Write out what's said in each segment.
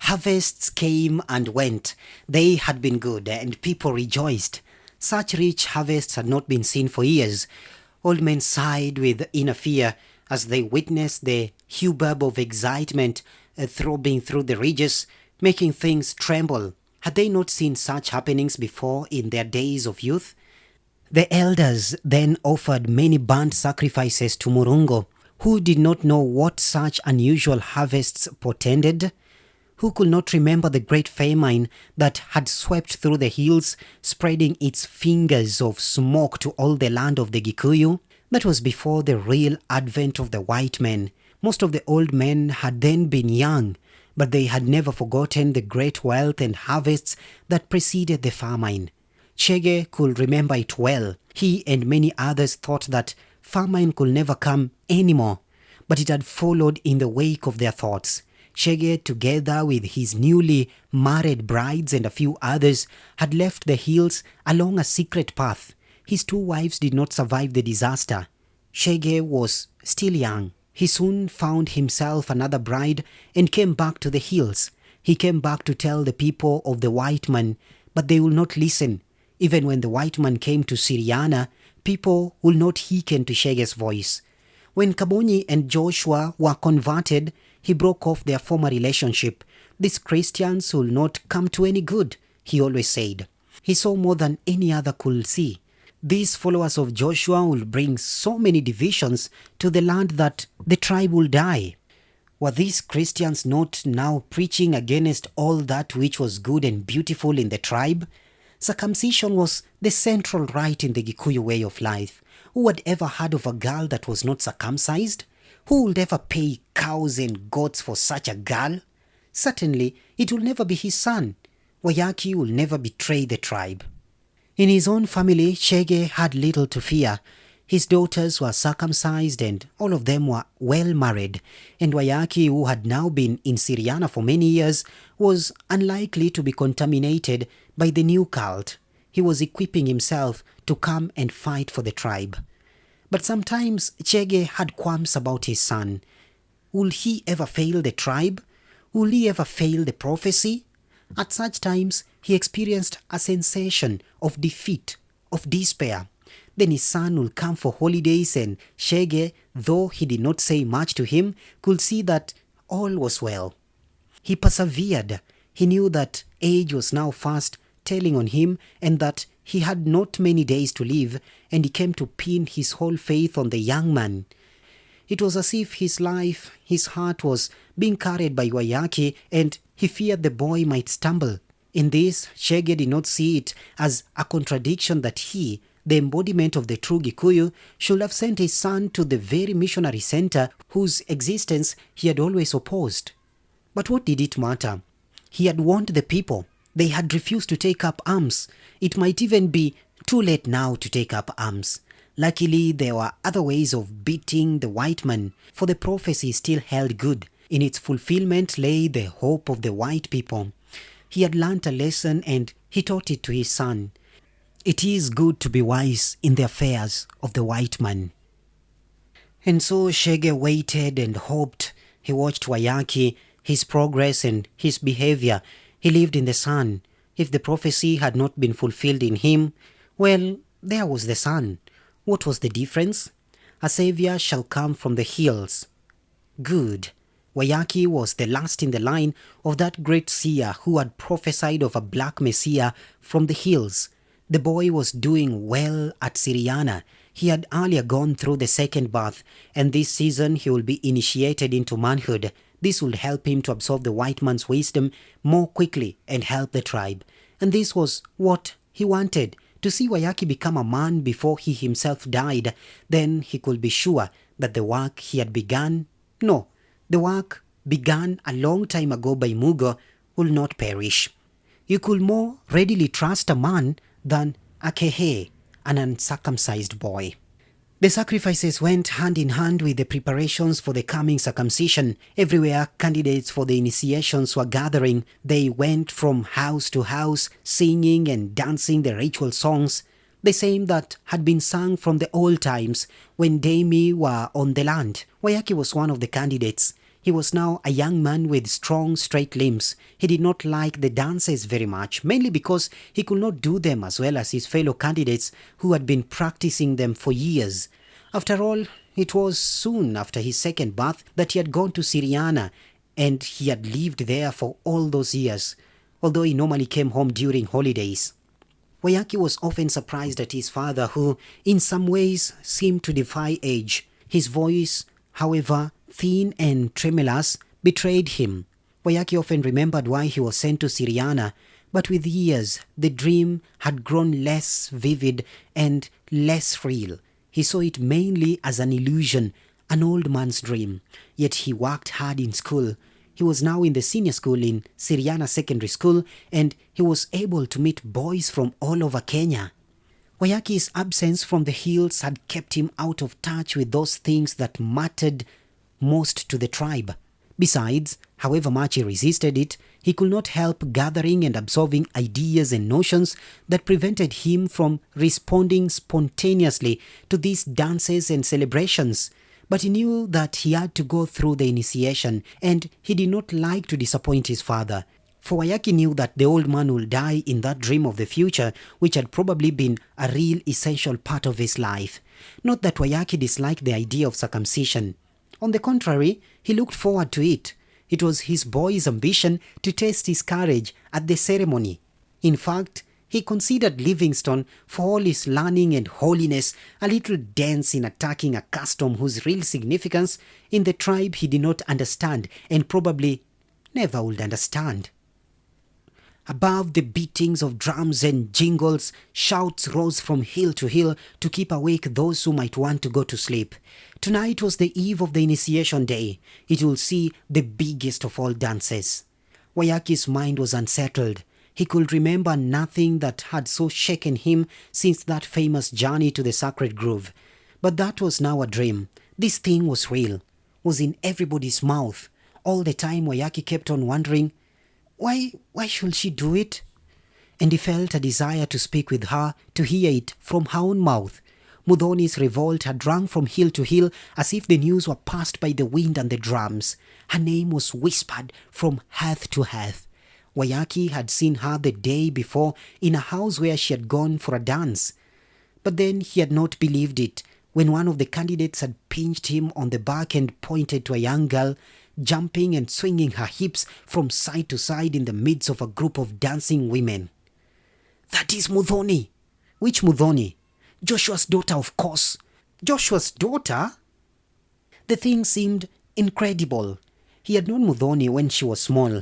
Harvests came and went. They had been good, and people rejoiced. Such rich harvests had not been seen for years. Old men sighed with inner fear as they witnessed the hubbub of excitement throbbing through the ridges, making things tremble. Had they not seen such happenings before in their days of youth? The elders then offered many burnt sacrifices to Murungo, who did not know what such unusual harvests portended. Who could not remember the great famine that had swept through the hills, spreading its fingers of smoke to all the land of the Gikuyu? That was before the real advent of the white men. Most of the old men had then been young, but they had never forgotten the great wealth and harvests that preceded the famine. Chege could remember it well. He and many others thought that famine could never come anymore, but it had followed in the wake of their thoughts. Chege, together with his newly married brides and a few others, had left the hills along a secret path. His two wives did not survive the disaster. Chege was still young. He soon found himself another bride and came back to the hills. He came back to tell the people of the white man, but they would not listen. Even when the white man came to Syriana, people would not hearken to Chege's voice. When Kabonyi and Joshua were converted, he broke off their former relationship. These Christians will not come to any good, he always said. He saw more than any other could see. These followers of Joshua will bring so many divisions to the land that the tribe will die. Were these Christians not now preaching against all that which was good and beautiful in the tribe? Circumcision was the central rite in the Gikuyu way of life. Who had ever heard of a girl that was not circumcised? Who would ever pay cows and goats for such a girl? Certainly, it will never be his son. Wayaki will never betray the tribe. In his own family, Chege had little to fear. His daughters were circumcised and all of them were well married. And Wayaki, who had now been in Syriana for many years, was unlikely to be contaminated by the new cult. He was equipping himself to come and fight for the tribe. But sometimes Chege had qualms about his son. Will he ever fail the tribe? Will he ever fail the prophecy? At such times, he experienced a sensation of defeat, of despair. Then his son will come for holidays and Chege, though he did not say much to him, could see that all was well. He persevered. He knew that age was now fast telling on him and that he had not many days to live, and he came to pin his whole faith on the young man. It was as if his life, his heart was being carried by Wayaki, and he feared the boy might stumble. In this, Chege did not see it as a contradiction that he, the embodiment of the true Gikuyu, should have sent his son to the very missionary center whose existence he had always opposed. But what did it matter? He had warned the people. They had refused to take up arms. It might even be too late now to take up arms. Luckily, there were other ways of beating the white man, for the prophecy still held good. In its fulfillment lay the hope of the white people. He had learnt a lesson and he taught it to his son. It is good to be wise in the affairs of the white man. And so Chege waited and hoped. He watched Wayaki, his progress and his behavior. He lived in the sun. If the prophecy had not been fulfilled in him, well, there was the sun. What was the difference? A savior shall come from the hills. Good. Wayaki was the last in the line of that great seer who had prophesied of a black messiah from the hills. The boy was doing well at Syriana. He had earlier gone through the second birth, and this season he will be initiated into manhood. This would help him to absorb the white man's wisdom more quickly and help the tribe. And this was what he wanted, to see Wayaki become a man before he himself died. Then he could be sure that the work he had begun, no, the work begun a long time ago by Mugo, will not perish. You could more readily trust a man than a kehe, an uncircumcised boy. The sacrifices went hand in hand with the preparations for the coming circumcision. Everywhere candidates for the initiations were gathering. They went from house to house, singing and dancing the ritual songs, the same that had been sung from the old times when Daimi were on the land. Wayaki was one of the candidates. He He was now a young man with strong, straight limbs. He did not like the dances very much, mainly because he could not do them as well as his fellow candidates who had been practicing them for years. After all, it was soon after his second birth that he had gone to Syriana, and he had lived there for all those years, although he normally came home during holidays. Wayaki was often surprised at his father, who, in some ways, seemed to defy age. His voice, however, thin and tremulous, betrayed him. Wayaki often remembered why he was sent to Syriana, but with years, the dream had grown less vivid and less real. He saw it mainly as an illusion, an old man's dream. Yet he worked hard in school. He was now in the senior school in Syriana Secondary School, and he was able to meet boys from all over Kenya. Wayaki's absence from the hills had kept him out of touch with those things that mattered most to the tribe. Besides, however much he resisted it, he could not help gathering and absorbing ideas and notions that prevented him from responding spontaneously to these dances and celebrations. But he knew that he had to go through the initiation, and he did not like to disappoint his father. For Wayaki knew that the old man would die in that dream of the future, which had probably been a real essential part of his life. Not that Wayaki disliked the idea of circumcision. On the contrary, he looked forward to it. It was his boy's ambition to test his courage at the ceremony. In fact, he considered Livingstone, for all his learning and holiness, a little dense in attacking a custom whose real significance in the tribe he did not understand and probably never would understand. Above the beatings of drums and jingles, shouts rose from hill to hill to keep awake those who might want to go to sleep. Tonight was the eve of the initiation day. It will see the biggest of all dances. Wayaki's mind was unsettled. He could remember nothing that had so shaken him since that famous journey to the sacred grove. But that was now a dream. This thing was real, was in everybody's mouth. All the time Wayaki kept on wondering, why should she do it? And he felt a desire to speak with her, to hear it from her own mouth. Muthoni's revolt had rung from hill to hill as if the news were passed by the wind and the drums. Her name was whispered from hearth to hearth. Wayaki had seen her the day before in a house where she had gone for a dance. But then he had not believed it when one of the candidates had pinched him on the back and pointed to a young girl jumping and swinging her hips from side to side in the midst of a group of dancing women. "That is Muthoni." "Which Muthoni?" "Joshua's daughter, of course." "Joshua's daughter?" The thing seemed incredible. He had known Muthoni when she was small.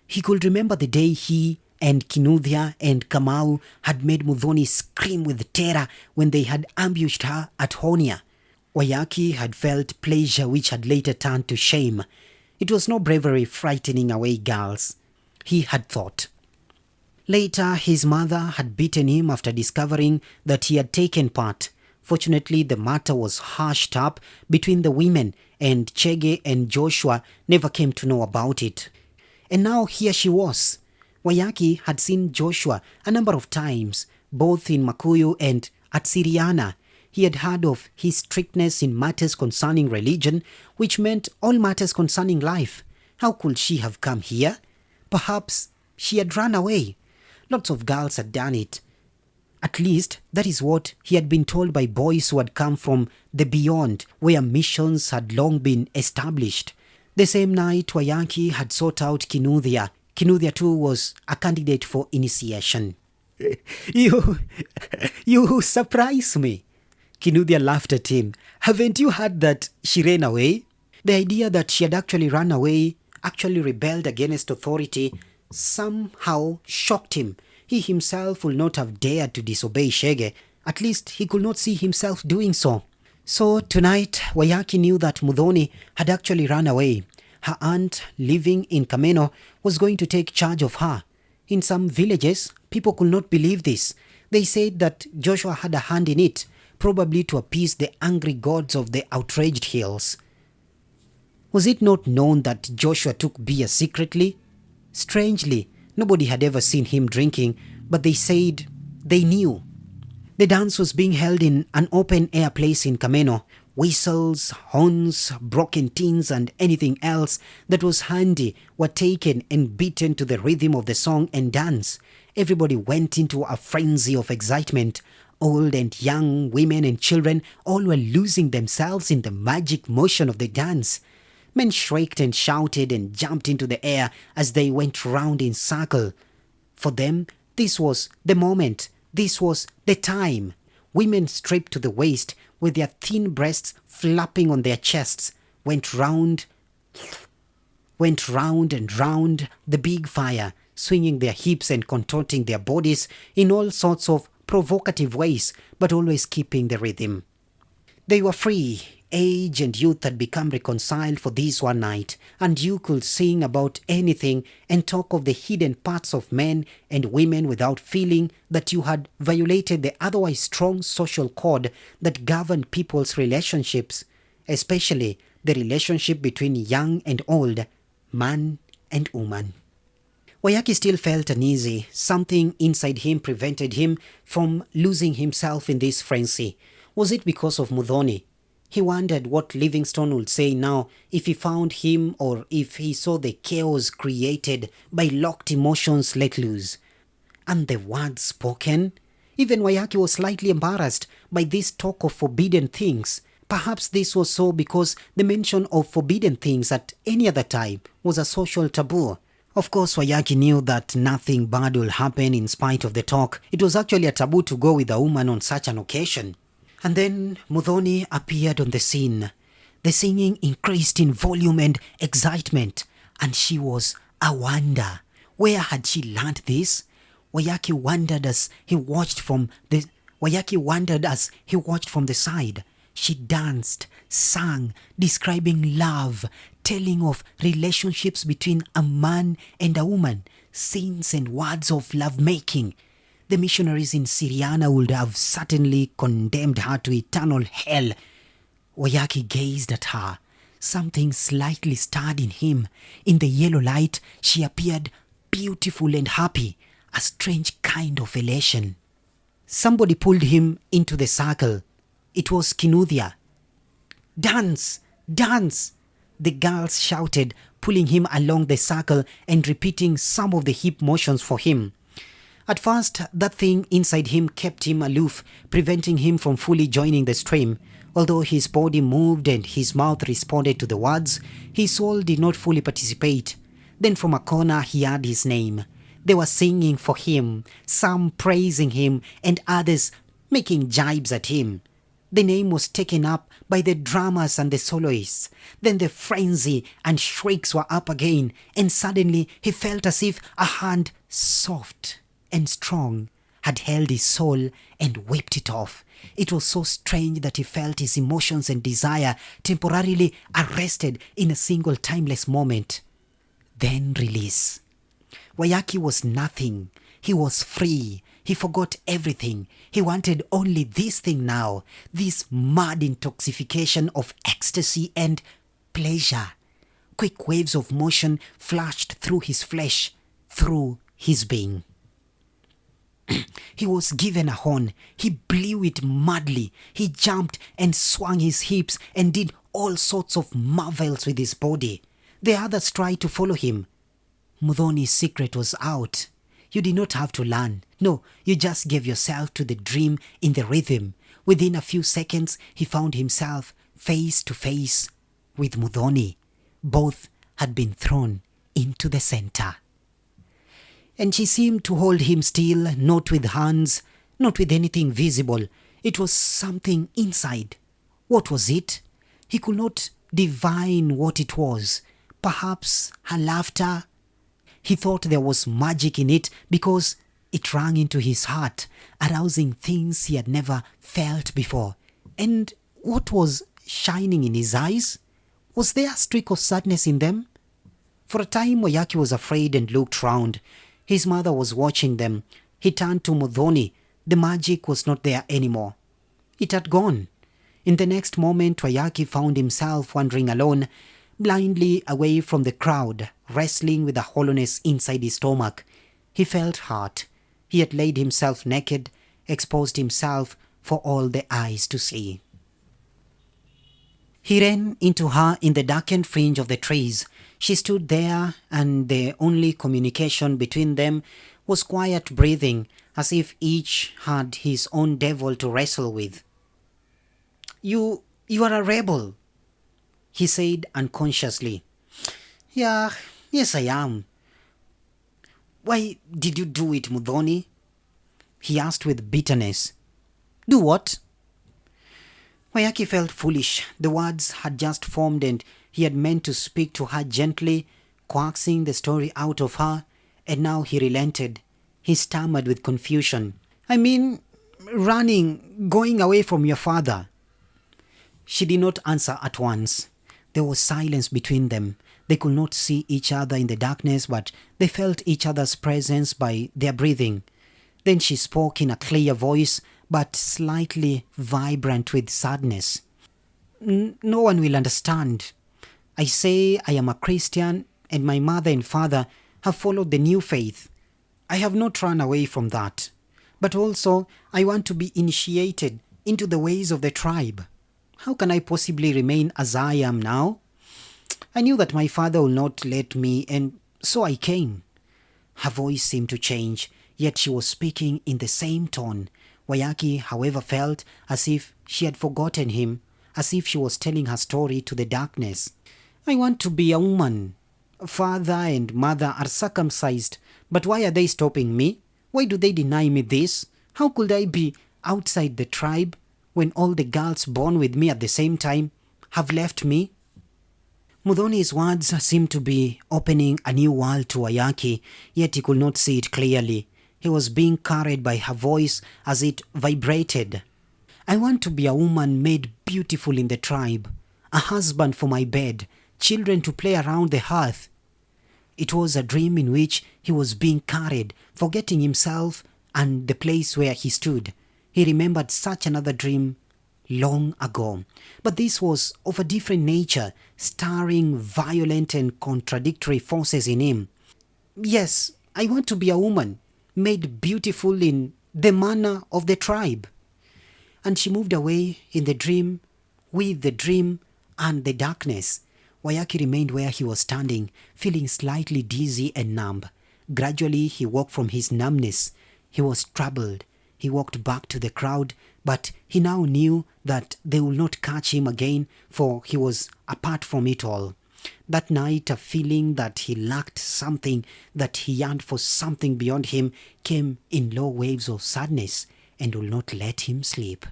He could remember the day he and Kinuthia and Kamau had made Muthoni scream with terror when they had ambushed her at Honia. Wayaki had felt pleasure which had later turned to shame. It was no bravery frightening away girls, he had thought. Later, his mother had beaten him after discovering that he had taken part. Fortunately, the matter was hushed up between the women, and Chege and Joshua never came to know about it. And now here she was. Wayaki had seen Joshua a number of times, both in Makuyu and at Syriana. He had heard of his strictness in matters concerning religion, which meant all matters concerning life. How could she have come here? Perhaps she had run away. Lots of girls had done it. At least that is what he had been told by boys who had come from the beyond, where missions had long been established. The same night, Wayaki had sought out Kinuthia. Kinuthia too was a candidate for initiation. You surprise me. Kinuthia laughed at him. "Haven't you heard that she ran away?" The idea that she had actually run away, actually rebelled against authority, somehow shocked him. He himself would not have dared to disobey Shege. At least he could not see himself doing so. So tonight, Wayaki knew that Muthoni had actually run away. Her aunt, living in Kameno, was going to take charge of her. In some villages, people could not believe this. They said that Joshua had a hand in it, probably to appease the angry gods of the outraged hills. Was it not known that Joshua took beer secretly? Strangely, nobody had ever seen him drinking, but they said they knew. The dance was being held in an open-air place in Kameno. Whistles, horns, broken tins, and anything else that was handy were taken and beaten to the rhythm of the song and dance. Everybody went into a frenzy of excitement. Old and young, women and children, all were losing themselves in the magic motion of the dance. Men shrieked and shouted and jumped into the air as they went round in circle. For them, this was the moment. This was the time. Women stripped to the waist, with their thin breasts flapping on their chests, went round and round the big fire, swinging their hips and contorting their bodies in all sorts of provocative ways, but always keeping the rhythm. They were free. Age and youth had become reconciled for this one night, and you could sing about anything and talk of the hidden parts of men and women without feeling that you had violated the otherwise strong social code that governed people's relationships, especially the relationship between young and old, man and woman. Wayaki still felt uneasy. Something inside him prevented him from losing himself in this frenzy. Was it because of Muthoni? He wondered what Livingstone would say now if he found him, or if he saw the chaos created by locked emotions let loose. And the words spoken? Even Wayaki was slightly embarrassed by this talk of forbidden things. Perhaps this was so because the mention of forbidden things at any other time was a social taboo. Of course, Wayaki knew that nothing bad will happen in spite of the talk. It was actually a taboo to go with a woman on such an occasion. And then Muthoni appeared on the scene. The singing increased in volume and excitement, and she was a wonder. Where had she learned this? Wayaki wondered as he watched from the side. She danced, sang, describing love, telling of relationships between a man and a woman, scenes and words of lovemaking. The missionaries in Syriana would have certainly condemned her to eternal hell. Wayaki gazed at her. Something slightly stirred in him. In the yellow light, she appeared beautiful and happy, a strange kind of elation. Somebody pulled him into the circle. It was Kinuthia. "Dance! Dance!" the girls shouted, pulling him along the circle and repeating some of the hip motions for him. At first, that thing inside him kept him aloof, preventing him from fully joining the stream. Although his body moved and his mouth responded to the words, his soul did not fully participate. Then from a corner he heard his name. They were singing for him, some praising him and others making jibes at him. The name was taken up by the drummers and the soloists. Then the frenzy and shrieks were up again, and suddenly he felt as if a hand soft and strong had held his soul and whipped it off. It was so strange that he felt his emotions and desire temporarily arrested in a single timeless moment. Then release. Wayaki was nothing. He was free. He forgot everything. He wanted only this thing now, this mad intoxication of ecstasy and pleasure. Quick waves of motion flashed through his flesh, through his being. He was given a horn. He blew it madly. He jumped and swung his hips and did all sorts of marvels with his body. The others tried to follow him. Muthoni's secret was out. You did not have to learn. No, you just gave yourself to the dream in the rhythm. Within a few seconds, he found himself face to face with Muthoni. Both had been thrown into the center. And she seemed to hold him still, not with hands, not with anything visible. It was something inside. What was it? He could not divine what it was. Perhaps her laughter? He thought there was magic in it because it rang into his heart, arousing things he had never felt before. And what was shining in his eyes? Was there a streak of sadness in them? For a time, Wayaki was afraid and looked round. His mother was watching them. He turned to Muthoni. The magic was not there anymore. It had gone. In the next moment, Wayaki found himself wandering alone, blindly away from the crowd, wrestling with a hollowness inside his stomach. He felt hurt. He had laid himself naked, exposed himself for all the eyes to see. He ran into her in the darkened fringe of the trees. She stood there, and the only communication between them was quiet breathing, as if each had his own devil to wrestle with. You are a rebel, he said unconsciously. Yeah, yes I am. Why did you do it, Mudhoni? He asked with bitterness. Do what? Wayaki felt foolish. The words had just formed and he had meant to speak to her gently, coaxing the story out of her, and now he relented. He stammered with confusion. I mean, running, going away from your father. She did not answer at once. There was silence between them. They could not see each other in the darkness, but they felt each other's presence by their breathing. Then she spoke in a clear voice, but slightly vibrant with sadness. No one will understand. I say I am a Christian, and my mother and father have followed the new faith. I have not run away from that. But also, I want to be initiated into the ways of the tribe. How can I possibly remain as I am now? I knew that my father would not let me, and so I came. Her voice seemed to change, yet she was speaking in the same tone. Wayaki, however, felt as if she had forgotten him, as if she was telling her story to the darkness. I want to be a woman. Father and mother are circumcised, but why are they stopping me? Why do they deny me this? How could I be outside the tribe when all the girls born with me at the same time have left me? Mudhoni's words seemed to be opening a new world to Wayaki, yet he could not see it clearly. He was being carried by her voice as it vibrated. I want to be a woman made beautiful in the tribe, a husband for my bed, children to play around the hearth. It was a dream in which he was being carried, forgetting himself and the place where he stood. He remembered such another dream long ago. But this was of a different nature, stirring violent and contradictory forces in him. Yes, I want to be a woman, made beautiful in the manner of the tribe. And she moved away in the dream, with the dream and the darkness. Wayaki remained where he was standing, feeling slightly dizzy and numb. Gradually, he woke from his numbness. He was troubled. He walked back to the crowd, but he now knew that they would not catch him again, for he was apart from it all. That night, a feeling that he lacked something, that he yearned for something beyond him, came in low waves of sadness and would not let him sleep.